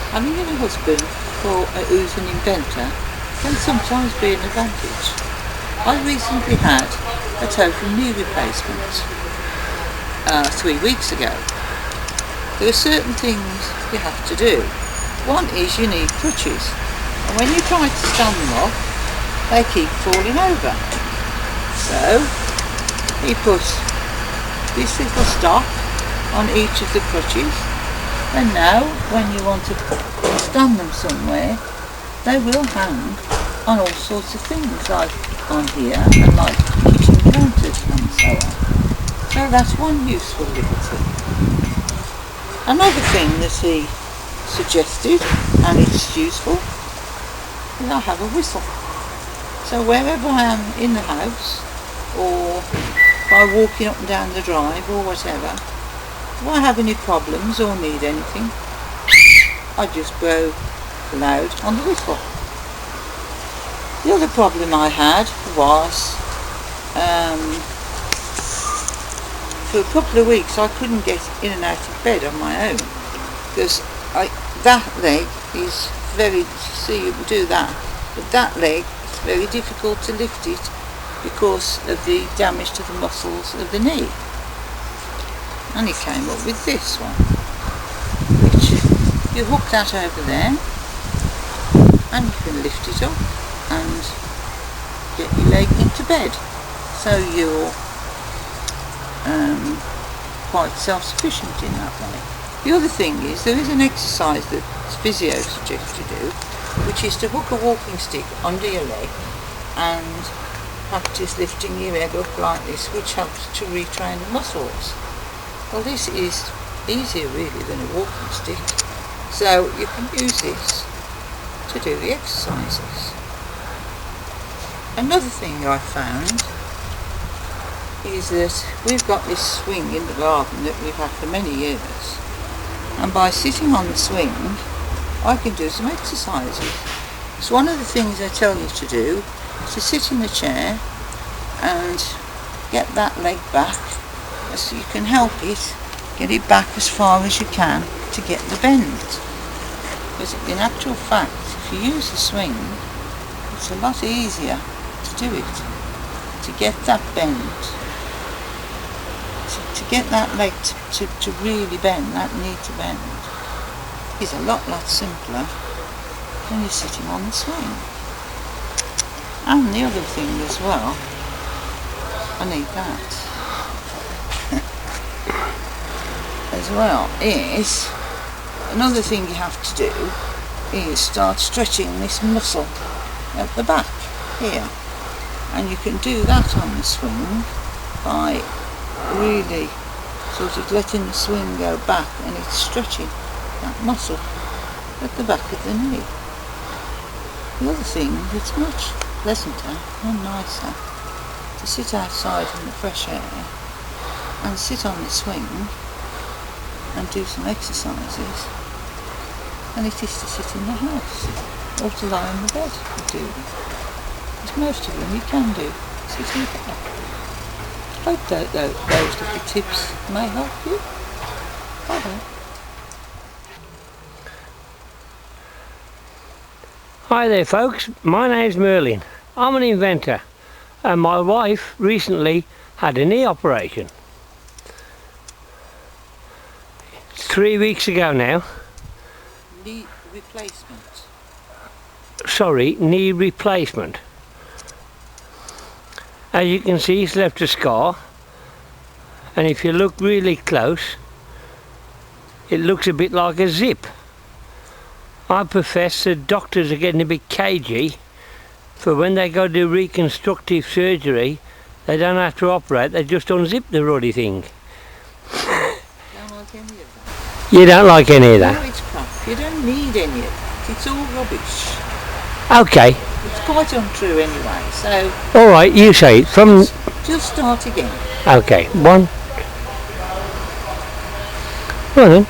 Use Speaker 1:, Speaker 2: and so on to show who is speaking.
Speaker 1: Having a husband who's an inventor can sometimes be an advantage. I recently had a total knee replacement 3 weeks ago. There are certain things you have to do. One is you need crutches, and when you try to stand them up, they keep falling over. So you put this little stop on each of the crutches, and now when you want to stand them somewhere, they will hang on all sorts of things, like on here and like kitchen counters and so on. So that's one useful little thing. Another thing that he suggested, and it's useful, is I have a whistle. So wherever I am in the house, or by walking up and down the drive or whatever, if I have any problems or need anything, I just blow loud on the whistle. The other problem I had was for a couple of weeks I couldn't get in and out of bed on my own, because that leg is very, see, you do that, but that leg is very difficult to lift it because of the damage to the muscles of the knee. And he came up with this one, which you hook that over there and you can lift it up and get your leg into bed, so you're quite self-sufficient in that way. The other thing is, there is an exercise that physio suggests you do, which is to hook a walking stick under your leg and practice lifting your leg up like this, which helps to retrain the muscles. Well, this is easier really than a walking stick, so you can use this to do the exercises. Another thing I found is that we've got this swing in the garden that we've had for many years, and by sitting on the swing I can do some exercises. So one of the things I tell you to do is to sit in the chair and get that leg back, so you can help it, get it back as far as you can to get the bend. Because in actual fact, if you use the swing, it's a lot easier to do it, to get that bend, to get that leg to really bend, that knee to bend, is a lot simpler when you're sitting on the swing. And the other thing as well, I need that as well, is another thing you have to do is start stretching this muscle at the back here, and you can do that on the swing by really sort of letting the swing go back, and it's stretching that muscle at the back of the knee. The other thing, it's much pleasanter and nicer to sit outside in the fresh air and sit on the swing and do some exercises than it is to sit in the house or to lie on the bed and do them. Because most of them you can do sitting there. I hope that those little tips may help you. Bye-bye.
Speaker 2: Hi there folks, my name's Merlin. I'm an inventor, and my wife recently had a knee operation. It's 3 weeks ago now.
Speaker 1: Knee replacement.
Speaker 2: Sorry, knee replacement. As you can see, it's left a scar, and if you look really close, it looks a bit like a zip. I profess that doctors are getting a bit cagey, for when they go to reconstructive surgery, they don't have to operate, they just unzip the ruddy thing.
Speaker 1: Don't like any of that.
Speaker 2: You don't like any of that?
Speaker 1: No, it's crap. You don't need any of that. It's all rubbish.
Speaker 2: Okay.
Speaker 1: It's quite untrue anyway, so...
Speaker 2: Alright, you say it. From...
Speaker 1: Just start again.
Speaker 2: Okay, one. Well then.